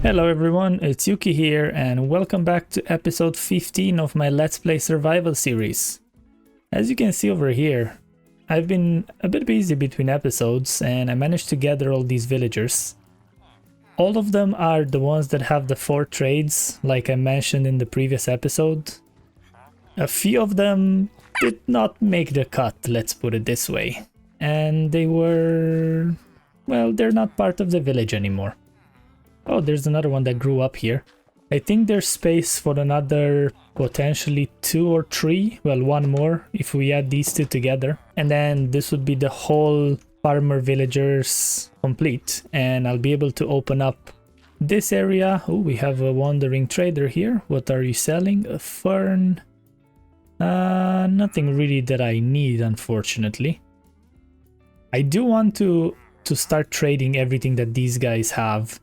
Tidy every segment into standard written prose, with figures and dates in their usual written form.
Hello everyone, it's Yuki here and welcome back to episode 15 of my Let's Play Survival series. As you can see over here, I've been a bit busy between episodes and I managed to gather all these villagers. All of them are the ones that have the 4 trades, like I mentioned in the previous episode. A few of them did not make the cut, let's put it this way. And they were... well, they're not part of the village anymore. Oh, there's another one that grew up here. I think there's space for another potentially 2 or 3. Well, 1 more if we add these 2 together. And then this would be the whole farmer villagers complete. And I'll be able to open up this area. Oh, we have a wandering trader here. What are you selling? A fern. Nothing really that I need, unfortunately. I do want to start trading everything that these guys have.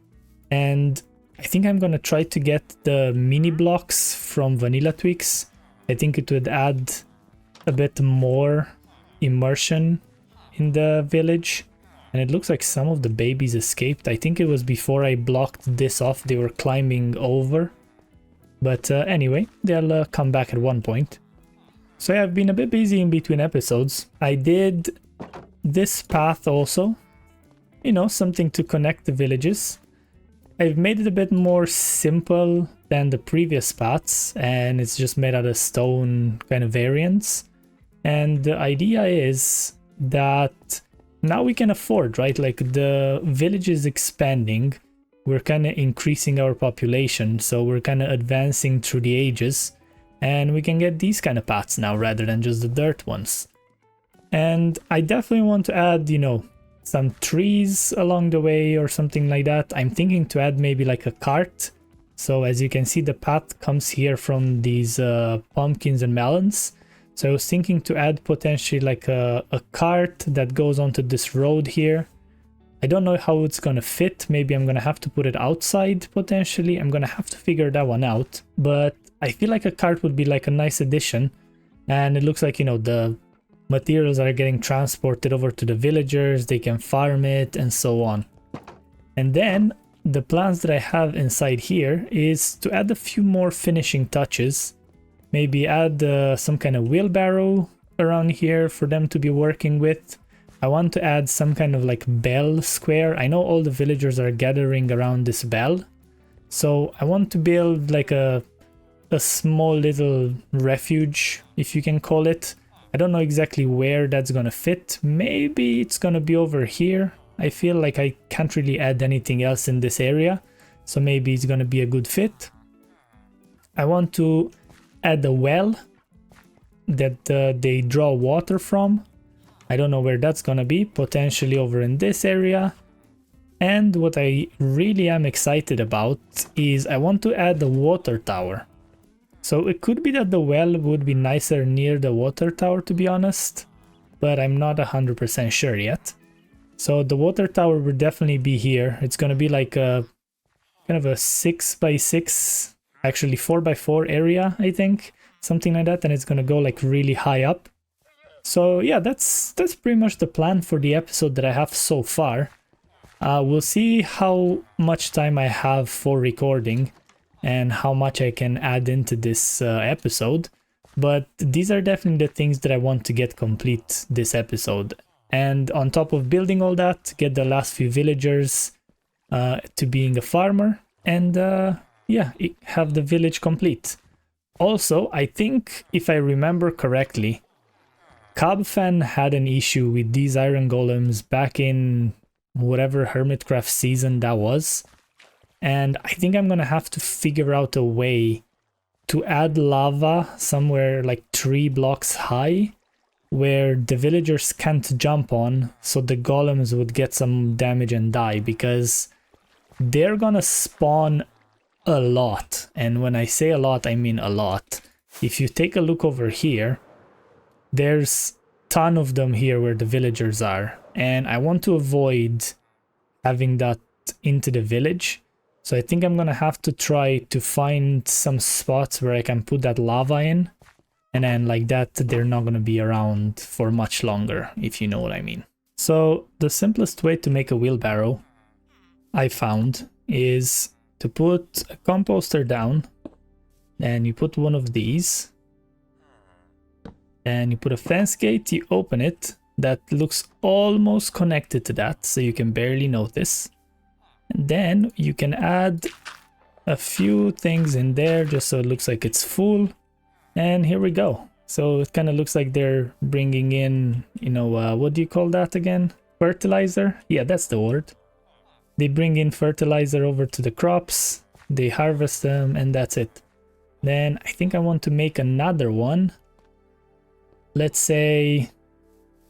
And I think I'm gonna try to get the mini blocks from Vanilla Tweaks. I think it would add a bit more immersion in the village. And it looks like some of the babies escaped. I think it was before I blocked this off, they were climbing over. But anyway, they'll come back at one point. So yeah, I've been a bit busy in between episodes. I did this path also. You know, something to connect the villages. I've made it a bit more simple than the previous paths, and it's just made out of stone kind of variants. And the idea is that now we can afford, right? Like the village is expanding, we're kind of increasing our population, so we're kind of advancing through the ages, and we can get these kind of paths now rather than just the dirt ones. And I definitely want to add, you know, some trees along the way or something like that. I'm thinking to add maybe like a cart. So as you can see, the path comes here from these pumpkins and melons. So I was thinking to add potentially like a cart that goes onto this road here. I don't know how it's gonna fit. Maybe I'm gonna have to put it outside potentially. I'm gonna have to figure that one out. But I feel like a cart would be like a nice addition. And it looks like, you know, the materials are getting transported over to the villagers, they can farm it and so on. And then the plans that I have inside here is to add a few more finishing touches. Maybe add some kind of wheelbarrow around here for them to be working with. I want to add some kind of like bell square. I know all the villagers are gathering around this bell. So I want to build like a small little refuge, if you can call it. I don't know exactly where that's gonna fit. Maybe it's gonna be over here. I feel like I can't really add anything else in this area, so maybe it's gonna be a good fit. I want to add a well that they draw water from. I don't know where that's gonna be, potentially over in this area. And what I really am excited about is I want to add a water tower. So it could be that the well would be nicer near the water tower, to be honest, but I'm not 100% sure yet. So the water tower will definitely be here. It's going to be like a kind of a 6x6, actually 4x4 area, I think, something like that, and it's going to go like really high up. So yeah, that's pretty much the plan for the episode that I have so far. We'll see how much time I have for recording and how much I can add into this episode, but these are definitely the things that I want to get complete this episode. And on top of building all that, get the last few villagers to being a farmer, and yeah, have the village complete. Also, I think if I remember correctly, Cubfan had an issue with these iron golems back in whatever Hermitcraft season that was. And I think I'm gonna have to figure out a way to add lava somewhere like 3 blocks high where the villagers can't jump on, so the golems would get some damage and die, because they're gonna spawn a lot. And when I say a lot, I mean a lot. If you take a look over here, there's a ton of them here where the villagers are, and I want to avoid having that into the village. So I think I'm gonna have to try to find some spots where I can put that lava in, and then like that they're not gonna be around for much longer, if you know what I mean. So the simplest way to make a wheelbarrow I found is to put a composter down. Then you put one of these. And you put a fence gate, you open it. That looks almost connected to that, so you can barely notice. And then you can add a few things in there just so it looks like it's full. And here we go. So it kind of looks like they're bringing in, you know, what do you call that again? Fertilizer? Yeah, that's the word. They bring in fertilizer over to the crops, they harvest them, and that's it. Then I think I want to make another one. Let's say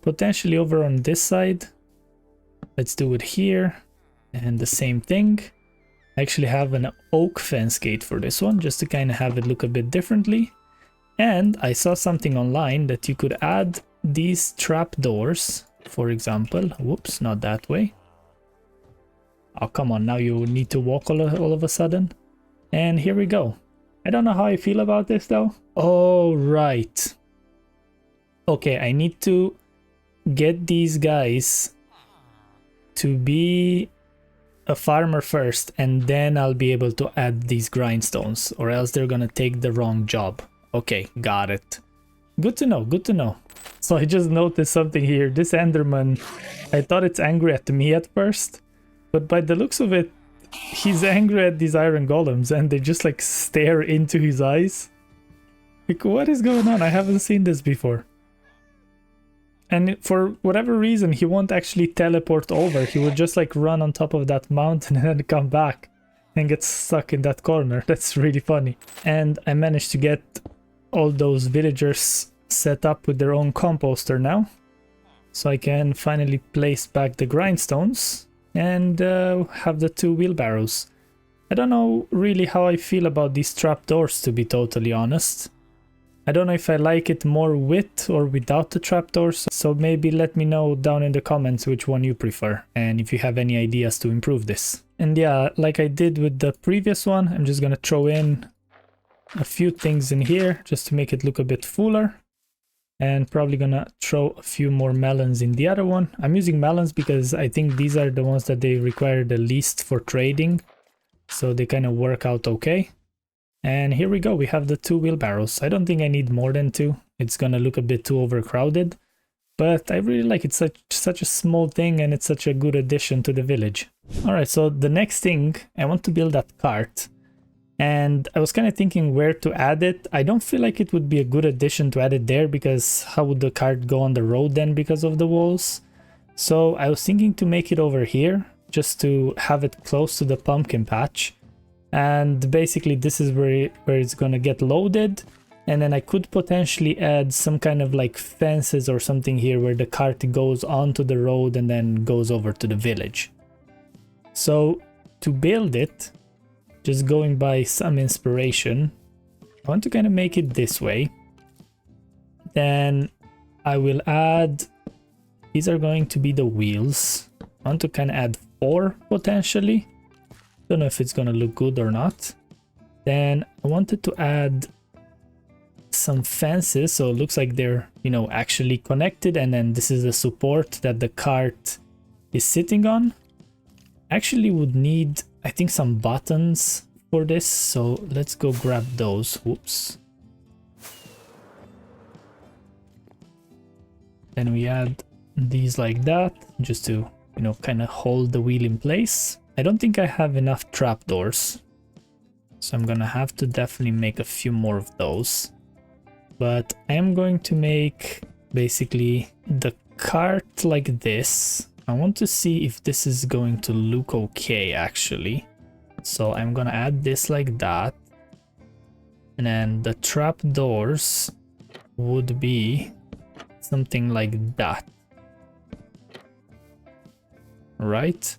potentially over on this side. Let's do it here. And the same thing. I actually have an oak fence gate for this one, just to kind of have it look a bit differently. And I saw something online that you could add these trap doors, for example. Whoops, not that way. Oh, come on, now you need to walk all of a sudden. And here we go. I don't know how I feel about this though. Oh, right. Okay, I need to get these guys to be a farmer first, and then I'll be able to add these grindstones, or else they're gonna take the wrong job. Okay, got it. Good to know, good to know. So I just noticed something here. This Enderman, I thought it's angry at me at first, but by the looks of it, he's angry at these iron golems and they just like stare into his eyes. Like, what is going on? I haven't seen this before. And for whatever reason, he won't actually teleport over. He would just like run on top of that mountain and then come back and get stuck in that corner. That's really funny. And I managed to get all those villagers set up with their own composter now. So I can finally place back the grindstones and have the 2 wheelbarrows. I don't know really how I feel about these trapdoors, to be totally honest. I don't know if I like it more with or without the trapdoors, so maybe let me know down in the comments which one you prefer and if you have any ideas to improve this. And yeah, like I did with the previous one, I'm just gonna throw in a few things in here just to make it look a bit fuller. And probably gonna throw a few more melons in the other one. I'm using melons because I think these are the ones that they require the least for trading, so they kind of work out okay. And here we go, we have the 2 wheelbarrows. I don't think I need more than 2. It's gonna look a bit too overcrowded, but I really like it. It's such a small thing and it's such a good addition to the village. Alright, so the next thing, I want to build that cart. And I was kind of thinking where to add it. I don't feel like it would be a good addition to add it there, because how would the cart go on the road then because of the walls? So I was thinking to make it over here, just to have it close to the pumpkin patch. And basically this is where it's gonna get loaded, and then I could potentially add some kind of like fences or something here where the cart goes onto the road and then goes over to the village. So to build it, just going by some inspiration, I want to kind of make it this way. Then I will add, these are going to be the wheels. I want to kind of add 4 potentially. Don't know if it's gonna look good or not. Then I wanted to add some fences, so it looks like they're, you know, actually connected, and then this is the support that the cart is sitting on. Actually would need, I think, some buttons for this, so let's go grab those. Whoops. Then we add these like that, just to, you know, kind of hold the wheel in place. I don't think I have enough trapdoors, so I'm gonna have to definitely make a few more of those. But I am going to make basically the cart like this. I want to see if this is going to look okay actually. So I'm gonna add this like that. And then the trapdoors would be something like that. Right?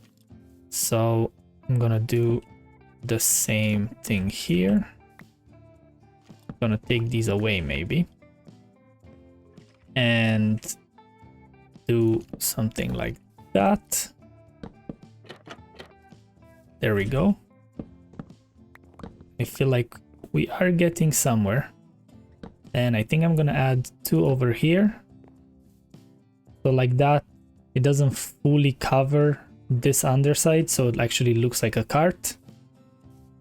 So I'm gonna do the same thing here. I'm gonna take these away maybe. And do something like that. There we go. I feel like we are getting somewhere. And I think I'm gonna add 2 over here. So like that, it doesn't fully cover this underside, so it actually looks like a cart.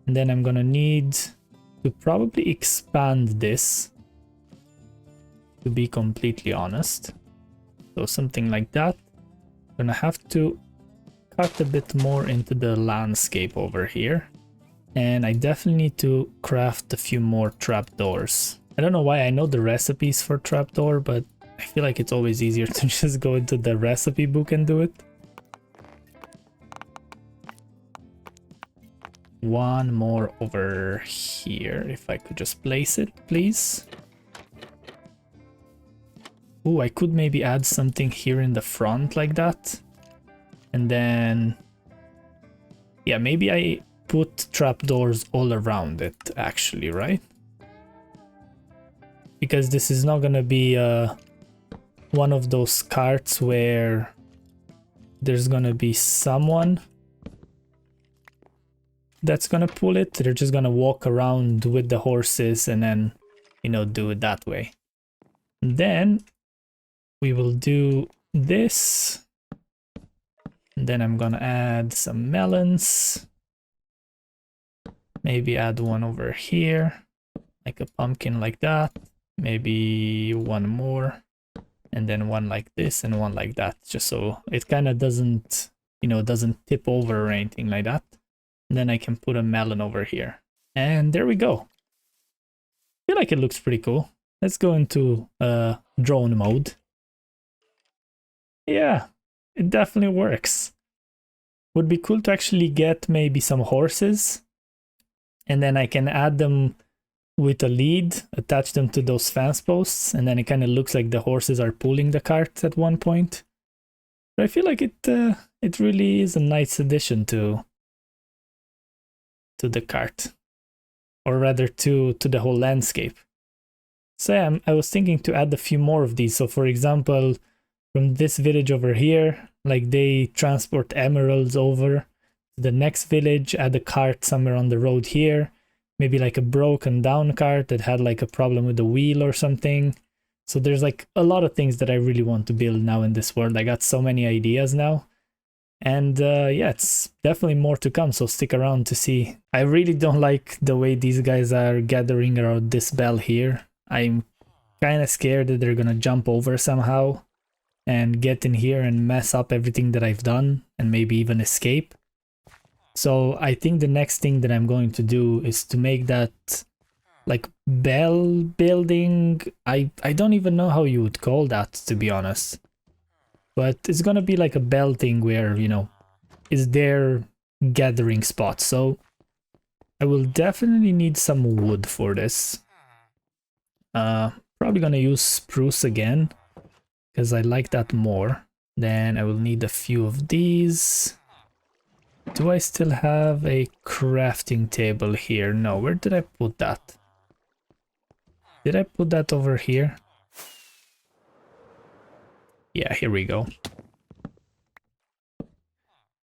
And then I'm gonna need to probably expand this, to be completely honest. So something like that. Gonna have to cut a bit more into the landscape over here. And I definitely need to craft a few more trapdoors. I don't know why I know the recipes for trapdoor, but I feel like it's always easier to just go into the recipe book and do it. One more over here, if I could just place it, please. Ooh, I could maybe add something here in the front like that. And then... yeah, maybe I put trapdoors all around it, actually, right? Because this is not gonna be one of those carts where there's gonna be someone that's gonna pull it. They're just gonna walk around with the horses and then, you know, do it that way. And then we will do this. And then I'm gonna add some melons. Maybe add one over here, like a pumpkin like that. Maybe one more. And then one like this and one like that, just so it kind of doesn't, you know, doesn't tip over or anything like that. And then I can put a melon over here. And there we go. I feel like it looks pretty cool. Let's go into drone mode. Yeah, it definitely works. Would be cool to actually get maybe some horses. And then I can add them with a lead, attach them to those fence posts, and then it kind of looks like the horses are pulling the cart at one point. But I feel like it really is a nice addition to the cart, or rather to the whole landscape. So yeah, I was thinking to add a few more of these. So for example, from this village over here, like they transport emeralds over to the next village, add a cart somewhere on the road here. Maybe like a broken down cart that had like a problem with the wheel or something. So there's like a lot of things that I really want to build now in this world. I got so many ideas now. And yeah, it's definitely more to come, so stick around to see. I really don't like the way these guys are gathering around this bell here. I'm kind of scared that they're gonna jump over somehow and get in here and mess up everything that I've done and maybe even escape. So I think the next thing that I'm going to do is to make that like bell building. I don't even know how you would call that, to be honest. But it's gonna be like a bell thing where, you know, is their gathering spot. So I will definitely need some wood for this. Probably gonna use spruce again, because I like that more. Then I will need a few of these. Do I still have a crafting table here? No, where did I put that? Did I put that over here? Yeah, here we go.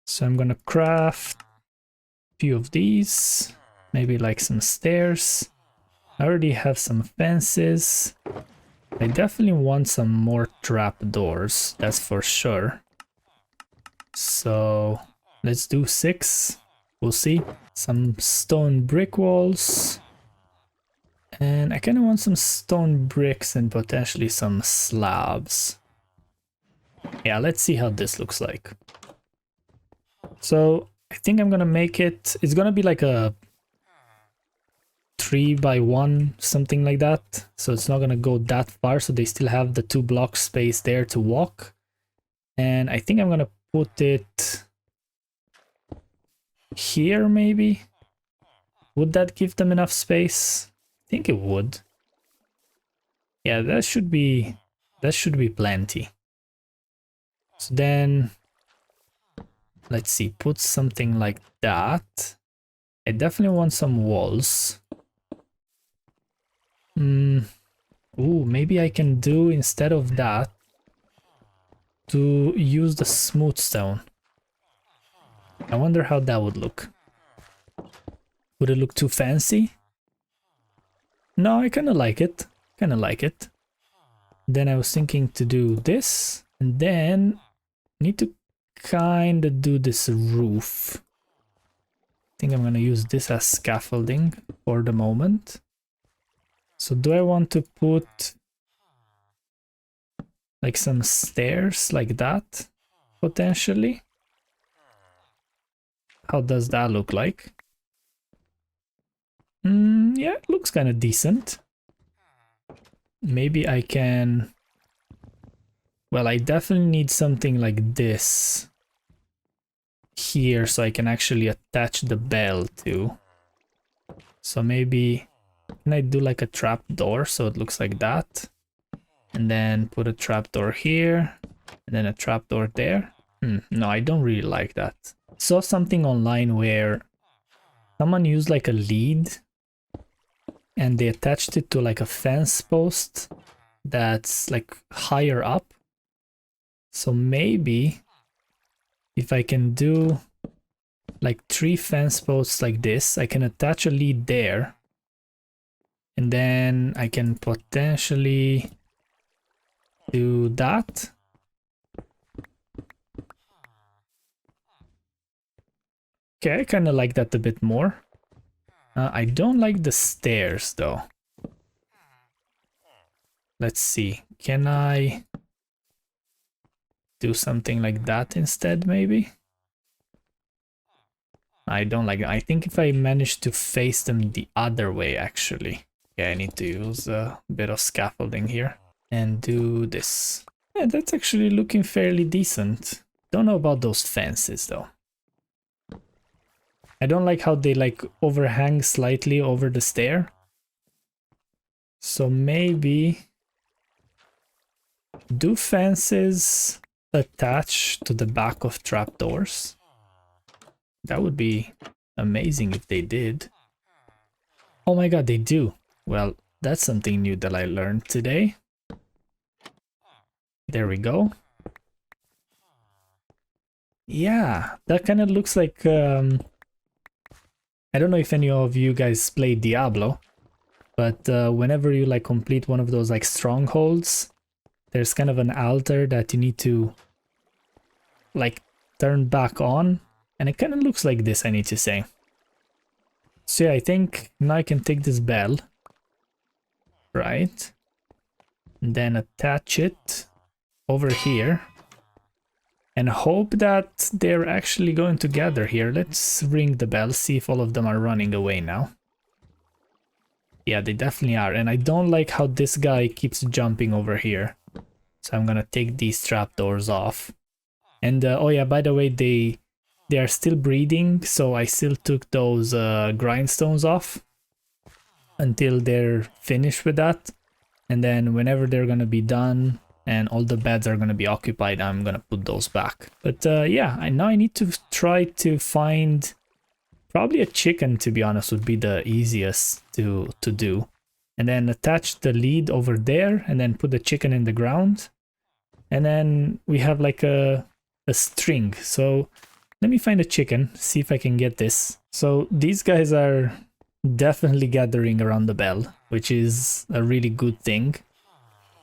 So I'm gonna craft a few of these. Maybe like some stairs. I already have some fences. I definitely want some more trapdoors, that's for sure. So let's do 6. We'll see. Some stone brick walls. And I kind of want some stone bricks and potentially some slabs. Yeah, let's see how this looks like. So I think I'm gonna make it, it's gonna be like a 3x1, something like that. So it's not gonna go that far, so they still have the 2 block space there to walk. And I think I'm gonna put it here maybe. Would that give them enough space? I think it would. Yeah, that should be plenty. So then let's see, put something like that. I definitely want some walls. Ooh, maybe I can do, instead of that, to use the smooth stone. I wonder how that would look. Would it look too fancy? No, I kind of like it. Then I was thinking to do this, and then need to kind of do this roof. think I'm gonna use this as scaffolding for the moment. So do I want to put like some stairs like that, potentially? How does that look like? Yeah, it looks kind of decent. Maybe I can... Well, I definitely need something like this here so I can actually attach the bell to. So maybe... Can I do like a trap door so it looks like that? And then put a trapdoor here, and then a trapdoor there. No, I don't really like that. Saw something online where someone used like a lead and they attached it to like a fence post that's like higher up. So maybe if I can do like 3 fence posts like this, I can attach a lead there, and then I can potentially do that. Okay, I kind of like that a bit more. I don't like the stairs though. Let's see. Can I do something like that instead, maybe? I don't like it. I think if I manage to face them the other way, actually. Yeah, I need to use a bit of scaffolding here and do this. Yeah, that's actually looking fairly decent. Don't know about those fences though. I don't like how they like overhang slightly over the stair. So maybe do fences attach to the back of trapdoors? That would be amazing if they did. Oh my god, they do. Well, that's something new that I learned today. There we go. Yeah, that kind of looks like... I don't know if any of you guys play Diablo, but whenever you like complete one of those like strongholds, there's kind of an altar that you need to like turn back on, and it kind of looks like this, I need to say. So yeah, I think now I can take this bell, right, and then attach it over here and hope that they're actually going together here. Let's ring the bell, see if all of them are running away now. Yeah, they definitely are, and I don't like how this guy keeps jumping over here. So I'm gonna take these trapdoors off. And oh yeah, by the way, they are still breeding, so I still took those grindstones off until they're finished with that. And then whenever they're gonna be done and all the beds are gonna be occupied, I'm gonna put those back. But yeah, now I need to try to find probably a chicken, to be honest, would be the easiest to do. And then attach the lead over there and then put the chicken in the ground. And then we have like a string. So let me find a chicken, see if I can get this. So these guys are definitely gathering around the bell, which is a really good thing.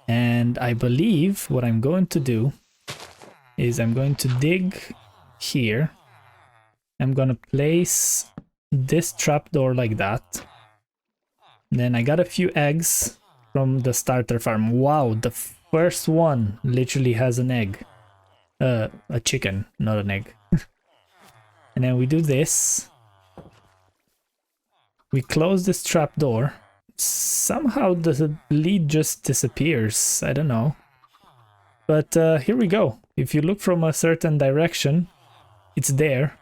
And I believe what I'm going to do is I'm going to dig here. I'm gonna place this trapdoor like that. Then I got a few eggs from the starter farm. Wow, the first one literally has an egg. A chicken, not an egg. And then we do this. We close this trapdoor. Somehow the lead just disappears. I don't know. But here we go. If you look from a certain direction, it's there.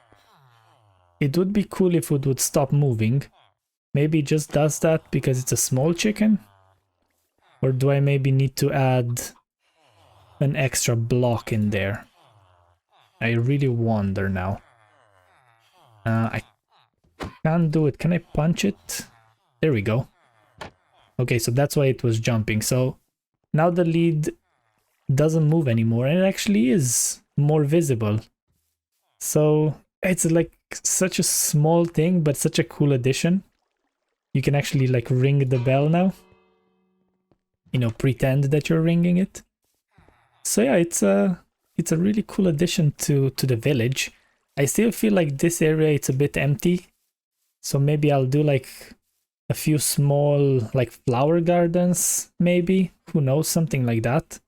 It would be cool if it would stop moving. Maybe it just does that because it's a small chicken? Or do I maybe need to add an extra block in there? I really wonder now. I can't do it. Can I punch it? There we go. Okay, so that's why it was jumping. So now the lead doesn't move anymore, and it actually is more visible. So it's like such a small thing, but such a cool addition. You can actually like ring the bell now. You know, pretend that you're ringing it. So yeah, it's a really cool addition to the village. I still feel like this area it's a bit empty. So maybe I'll do like a few small like flower gardens, maybe. Who knows, something like that.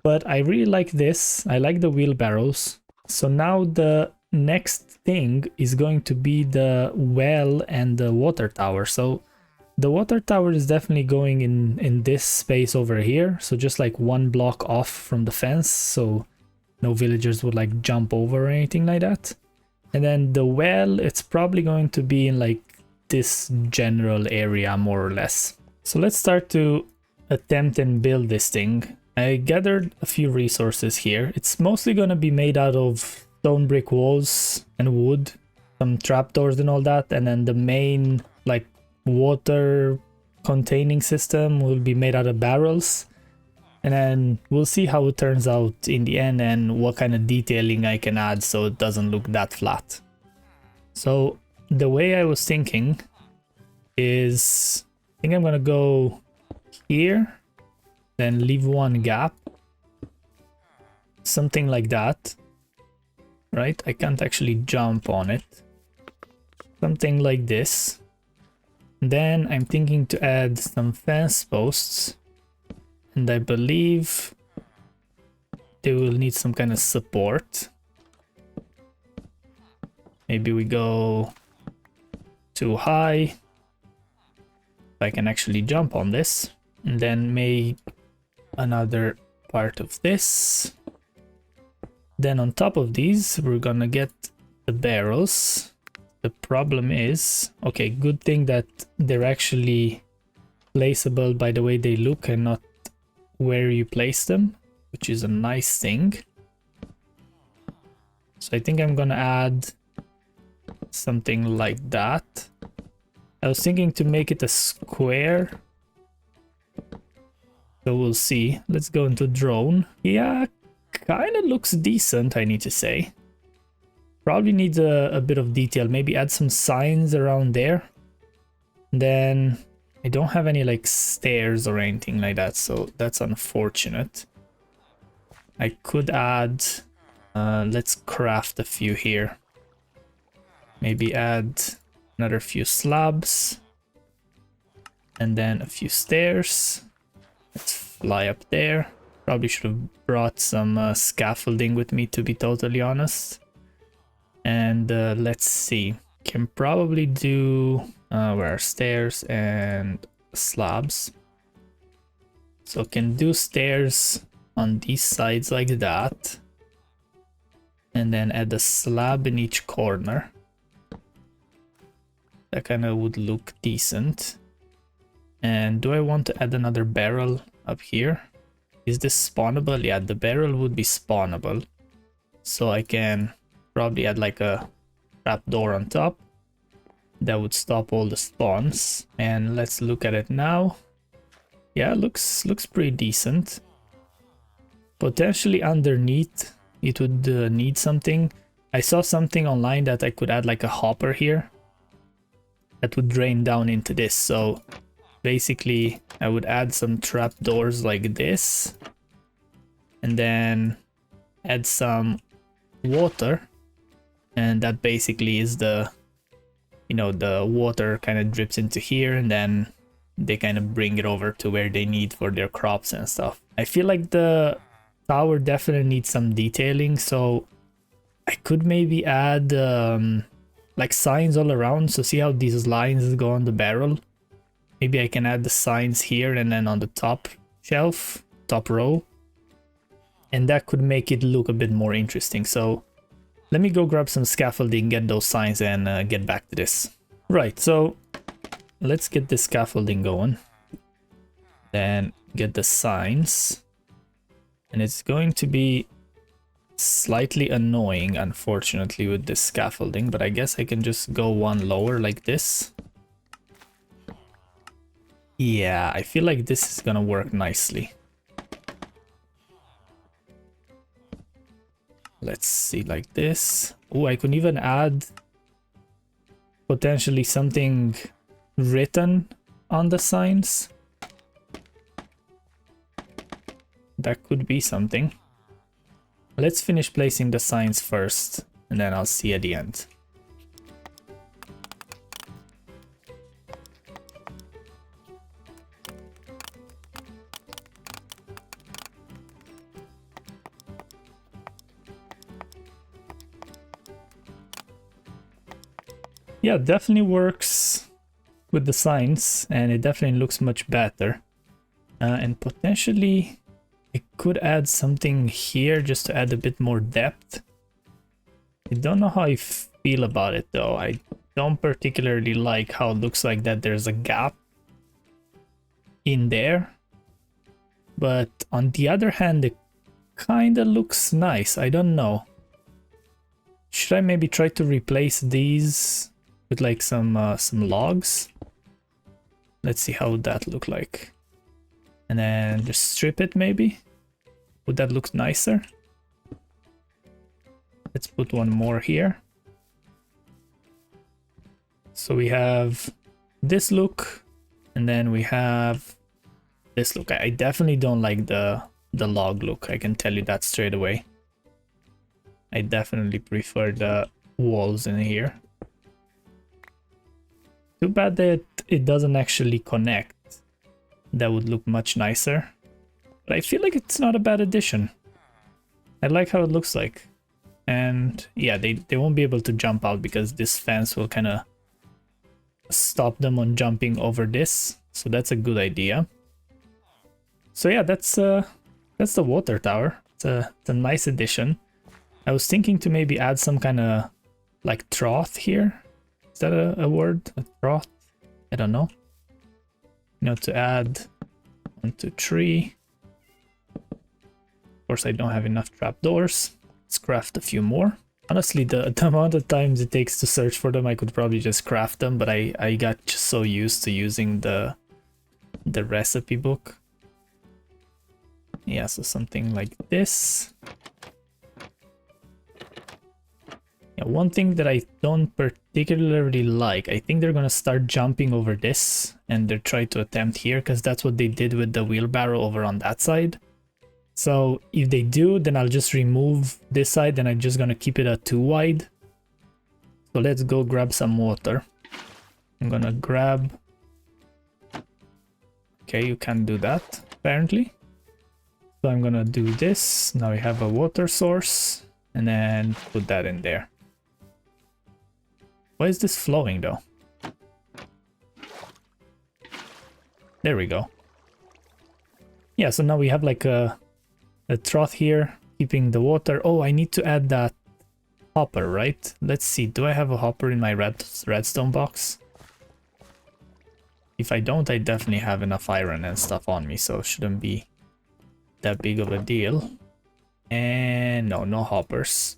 But I really like this. I like the wheelbarrows. So now the next thing is going to be the well and the water tower. So the water tower is definitely going in this space over here. So just like one block off from the fence. So no villagers would like jump over or anything like that. And then the well, it's probably going to be in like this general area more or less. So let's start to attempt and build this thing. I gathered a few resources here. It's mostly going to be made out of stone brick walls and wood, some trapdoors and all that. And then the main like water containing system will be made out of barrels. And then we'll see how it turns out in the end and what kind of detailing I can add so it doesn't look that flat. So the way I was thinking is, I think I'm gonna go here, then leave one gap. Something like that. Right? I can't actually jump on it. Something like this. Then I'm thinking to add some fence posts. And I believe they will need some kind of support. Maybe we go too high. I can actually jump on this. And then make another part of this. Then on top of these, we're gonna get the barrels. The problem is, okay, good thing that they're actually placeable by the way they look and not where you place them, which is a nice thing. So I think I'm gonna add something like that. I was thinking to make it a square. So we'll see. Let's go into drone. Yeah, kind of looks decent, I need to say. Probably needs a bit of detail. Maybe add some signs around there. Then I don't have any like stairs or anything like that, so that's unfortunate. I could add, let's craft a few here. Maybe add another few slabs. And then a few stairs. Let's fly up there. Probably should have brought some scaffolding with me, to be totally honest. And let's see. Can probably do where are stairs and slabs. So can do stairs on these sides like that. And then add a slab in each corner. That kind of would look decent. And do I want to add another barrel up here? Is this spawnable? Yeah, the barrel would be spawnable. So I can probably add like a trapdoor on top. That would stop all the spawns. And let's look at it now. Yeah, looks pretty decent. Potentially underneath, it would need something. I saw something online that I could add like a hopper here. That would drain down into this. So basically, I would add some trapdoors like this. And then add some water. And that basically is the, you know, the water kind of drips into here and then they kind of bring it over to where they need for their crops and stuff. I feel like the tower definitely needs some detailing, so I could maybe add like signs all around. So see how these lines go on the barrel? Maybe I can add the signs here and then on the top shelf, top row. And that could make it look a bit more interesting. So let me go grab some scaffolding, get those signs and get back to this. Right, so let's get the scaffolding going. Then get the signs. And it's going to be slightly annoying, unfortunately, with this scaffolding, but I guess I can just go one lower like this. Yeah, I feel like this is gonna work nicely. Let's see, like this. Oh, I could even add potentially something written on the signs. That could be something. Let's finish placing the signs first, and then I'll see at the end. yeah, definitely works with the signs, and it definitely looks much better. And potentially I could add something here just to add a bit more depth. I don't know how I feel about it though. I don't particularly like how it looks like that there's a gap in there. But on the other hand, it kind of looks nice. I don't know. Should I maybe try to replace these with like some logs? Let's see how would that look like. And then just strip it maybe. Would that look nicer? Let's put one more here. So we have this look, and then we have this look. I definitely don't like the log look. I can tell you that straight away. I definitely prefer the walls in here. Too bad that it doesn't actually connect. That would look much nicer. But I feel like it's not a bad addition. I like how it looks like. And yeah, they won't be able to jump out because this fence will kind of stop them on jumping over this. So that's a good idea. So yeah, that's the water tower. It's a nice addition. I was thinking to maybe add some kind of like trough here. Is that a word? A trough? I don't know. You know, to add 1, 2, 3. Of course, I don't have enough trapdoors. Let's craft a few more. Honestly, the amount of times it takes to search for them, I could probably just craft them, but I got just so used to using the recipe book. Yeah, so something like this. Yeah, one thing that I don't particularly like, I think they're gonna start jumping over this and they're trying to attempt here, because that's what they did with the wheelbarrow over on that side. So if they do, then I'll just remove this side and I'm just gonna keep it at 2 wide. So let's go grab some water. I'm gonna grab... Okay, you can't do that, apparently. So I'm gonna do this. Now we have a water source, and then put that in there. Why is this flowing though? There we go. Yeah, so now we have like a trough here, keeping the water. Oh, I need to add that hopper, right? Let's see, do I have a hopper in my redstone box? If I don't, I definitely have enough iron and stuff on me, so it shouldn't be that big of a deal. And no hoppers.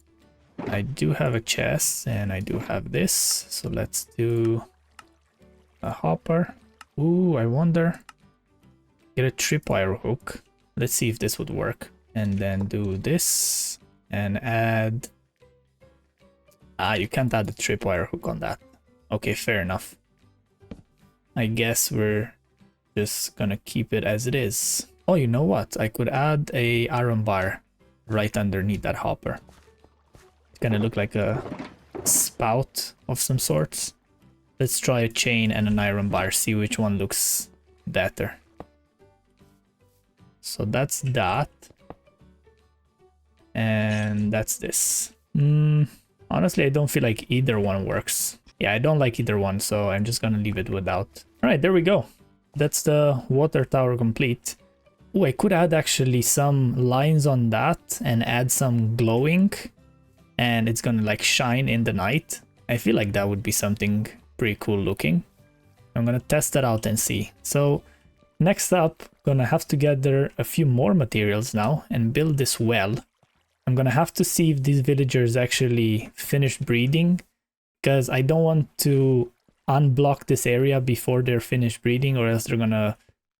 I do have a chest and I do have this, so let's do a hopper. Ooh, I wonder. Get a tripwire hook. Let's see if this would work. And then do this and add... Ah, you can't add a tripwire hook on that. Okay, fair enough. I guess we're just gonna keep it as it is. Oh, you know what? I could add a iron bar right underneath that hopper. It's gonna look like a spout of some sorts. Let's try a chain and an iron bar, see which one looks better. So that's that. And that's this. Honestly, I don't feel like either one works. Yeah, I don't like either one, so I'm just gonna leave it without. Alright, there we go. That's the water tower complete. Oh, I could add actually some lines on that and add some glowing. And it's gonna like shine in the night. I feel like that would be something pretty cool looking. I'm gonna test that out and see. So next up, gonna have to gather a few more materials now and build this well. I'm gonna have to see if these villagers actually finished breeding, because I don't want to unblock this area before they're finished breeding, or else they're gonna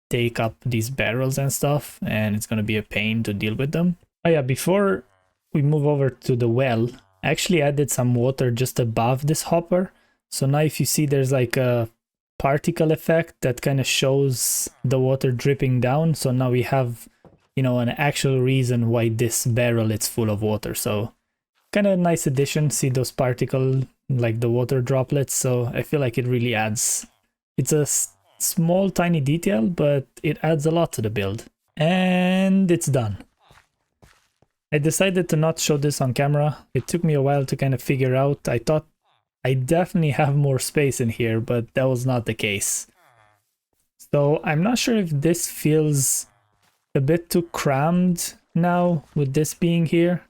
take up these barrels and stuff and it's gonna be a pain to deal with them. Oh yeah, before we move over to the well, I actually added some water just above this hopper. So now if you see, there's like a particle effect that kind of shows the water dripping down. So now we have, you know, an actual reason why this barrel is full of water. So kind of a nice addition. See those particle, like the water droplets. So I feel like it really adds. It's a small tiny detail, but it adds a lot to the build. And it's done. I decided to not show this on camera. It took me a while to kind of figure out. I thought I definitely have more space in here, but that was not the case. So I'm not sure if this feels a bit too crammed now with this being here.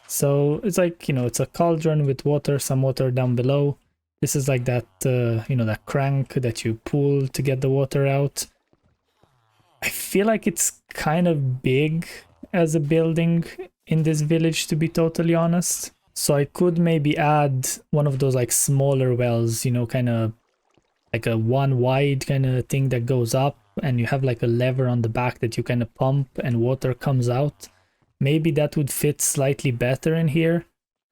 So it's like, you know, it's a cauldron with water, some water down below. This is like that, you know, that crank that you pull to get the water out. I feel like it's kind of big as a building in this village, to be totally honest. So I could maybe add one of those like smaller wells, you know, kind of like a one wide kind of thing that goes up, and you have like a lever on the back that you kind of pump and water comes out. Maybe that would fit slightly better in here.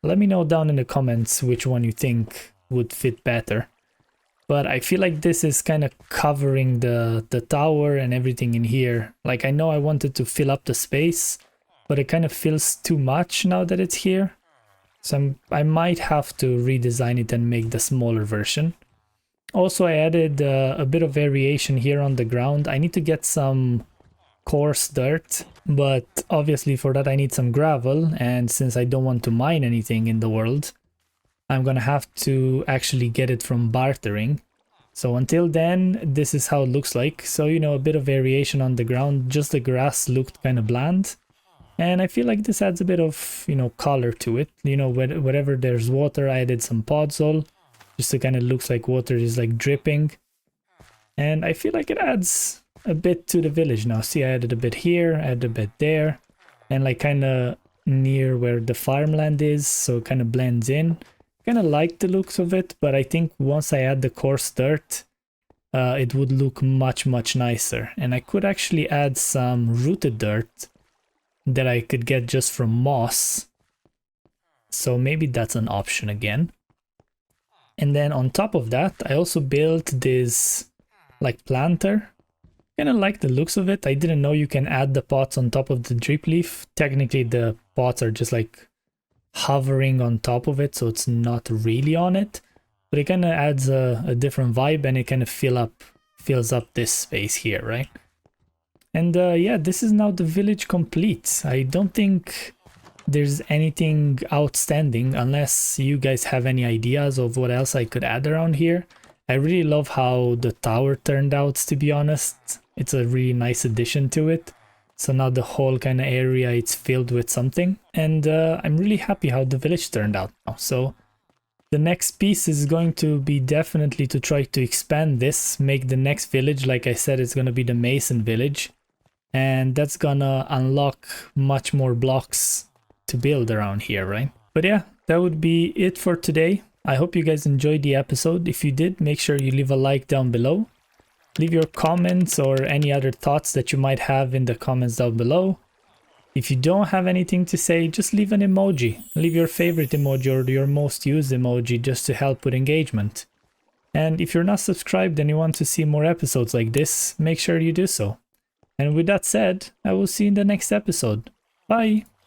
Let me know down in the comments which one you think would fit better. But I feel like this is kind of covering the tower and everything in here. Like, I know I wanted to fill up the space, but it kind of feels too much now that it's here. So I might have to redesign it and make the smaller version. Also, I added a bit of variation here on the ground. I need to get some coarse dirt, but obviously for that I need some gravel, and since I don't want to mine anything in the world, I'm gonna have to actually get it from bartering. So until then, this is how it looks like. So, you know, a bit of variation on the ground, just the grass looked kind of bland. And I feel like this adds a bit of, you know, color to it. You know, wherever there's water, I added some podzol, just so kind of looks like water is like dripping. And I feel like it adds a bit to the village now. See, I added a bit here, added a bit there, and like kind of near where the farmland is, so it kind of blends in. Kind of like the looks of it, but I think once I add the coarse dirt, it would look much nicer. And I could actually add some rooted dirt that I could get just from moss, so maybe that's an option again. And then on top of that, I also built this like planter. Kind of like the looks of it. I didn't know you can add the pots on top of the drip leaf. Technically the pots are just like hovering on top of it, so it's not really on it, but it kind of adds a different vibe, and it kind of fills up this space here, right? And yeah, this is now the village complete. I don't think there's anything outstanding unless you guys have any ideas of what else I could add around here. I really love how the tower turned out, to be honest. It's a really nice addition to it. So now the whole kind of area, it's filled with something. And I'm really happy how the village turned out now. So the next piece is going to be definitely to try to expand this, make the next village, like I said, it's going to be the Mason village. And that's gonna unlock much more blocks to build around here, right? But yeah, that would be it for today. I hope you guys enjoyed the episode. If you did, make sure you leave a like down below. Leave your comments or any other thoughts that you might have in the comments down below. If you don't have anything to say, just leave an emoji. Leave your favorite emoji or your most used emoji just to help with engagement. And if you're not subscribed and you want to see more episodes like this, make sure you do so. And with that said, I will see you in the next episode. Bye!